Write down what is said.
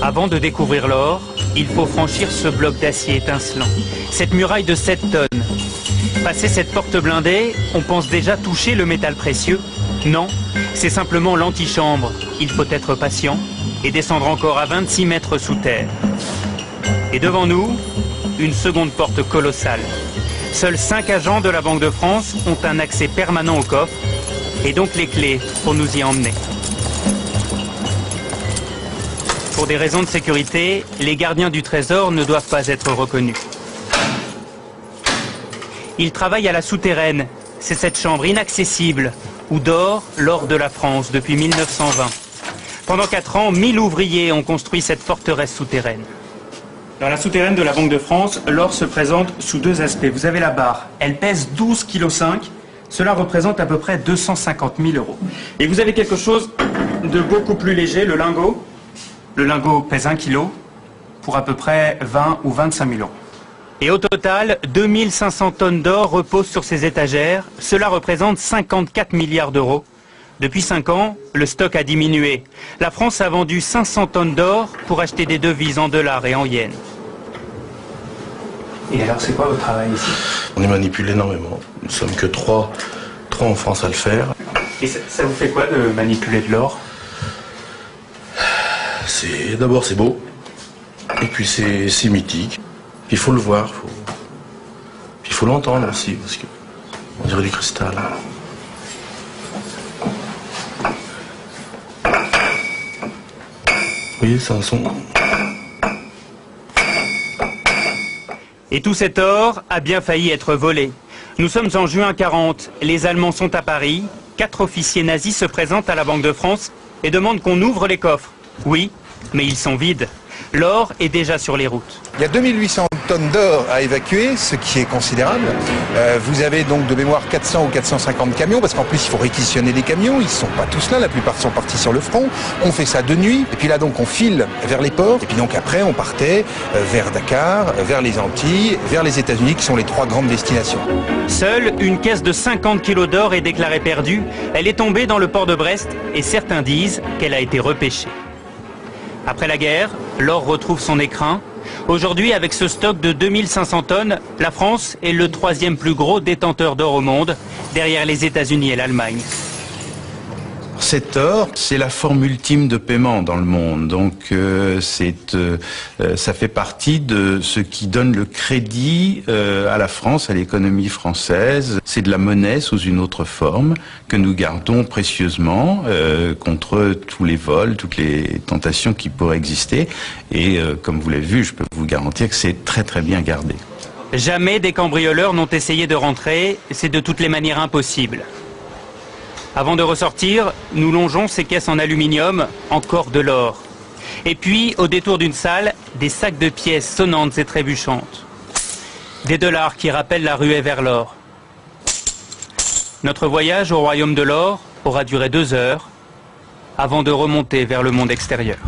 Avant de découvrir l'or, il faut franchir ce bloc d'acier étincelant, cette muraille de 7 tonnes. Passer cette porte blindée, on pense déjà toucher le métal précieux. Non, c'est simplement l'antichambre. Il faut être patient et descendre encore à 26 mètres sous terre. Et devant nous, une seconde porte colossale. Seuls 5 agents de la Banque de France ont un accès permanent au coffre et donc les clés pour nous y emmener. Pour des raisons de sécurité, les gardiens du trésor ne doivent pas être reconnus. Ils travaillent à la souterraine. C'est cette chambre inaccessible où dort l'or de la France depuis 1920. Pendant 4 ans, 1000 ouvriers ont construit cette forteresse souterraine. Dans la souterraine de la Banque de France, l'or se présente sous 2 aspects. Vous avez la barre, elle pèse 12,5 kg. Cela représente à peu près 250 000 €. Et vous avez quelque chose de beaucoup plus léger, le lingot. Le lingot pèse 1 kg pour à peu près 20 ou 25 000 €. Et au total, 2500 tonnes d'or reposent sur ces étagères. Cela représente 54 milliards d'euros. Depuis 5 ans, le stock a diminué. La France a vendu 500 tonnes d'or pour acheter des devises en dollars et en yens. Et alors, c'est quoi votre travail ici? On y manipule énormément. Nous sommes que 3 en France à le faire. Et ça vous fait quoi de manipuler de l'or? D'abord, c'est beau. Et puis, c'est mythique. Il faut le voir. Il faut l'entendre aussi, parce que on dirait du cristal. Vous voyez, c'est un son. Et tout cet or a bien failli être volé. Nous sommes en juin 40. Les Allemands sont à Paris. 4 officiers nazis se présentent à la Banque de France et demandent qu'on ouvre les coffres. Oui, mais ils sont vides. L'or est déjà sur les routes. Il y a 2800 tonnes d'or à évacuer, ce qui est considérable. Vous avez donc de mémoire 400 ou 450 camions, parce qu'en plus il faut réquisitionner les camions, ils ne sont pas tous là, la plupart sont partis sur le front. On fait ça de nuit, et puis là donc on file vers les ports, et puis donc après on partait vers Dakar, vers les Antilles, vers les États-Unis, qui sont les 3 grandes destinations. Seule une caisse de 50 kilos d'or est déclarée perdue. Elle est tombée dans le port de Brest, et certains disent qu'elle a été repêchée. Après la guerre, l'or retrouve son écrin. Aujourd'hui, avec ce stock de 2500 tonnes, la France est le 3e plus gros détenteur d'or au monde, derrière les États-Unis et l'Allemagne. Cet or, c'est la forme ultime de paiement dans le monde. Donc, ça fait partie de ce qui donne le crédit à la France, à l'économie française. C'est de la monnaie sous une autre forme que nous gardons précieusement contre tous les vols, toutes les tentations qui pourraient exister. Et comme vous l'avez vu, je peux vous garantir que c'est très très bien gardé. Jamais des cambrioleurs n'ont essayé de rentrer. C'est de toutes les manières impossible. Avant de ressortir, nous longeons ces caisses en aluminium, encore de l'or. Et puis, au détour d'une salle, des sacs de pièces sonnantes et trébuchantes. Des dollars qui rappellent la ruée vers l'or. Notre voyage au royaume de l'or aura duré 2 heures, avant de remonter vers le monde extérieur.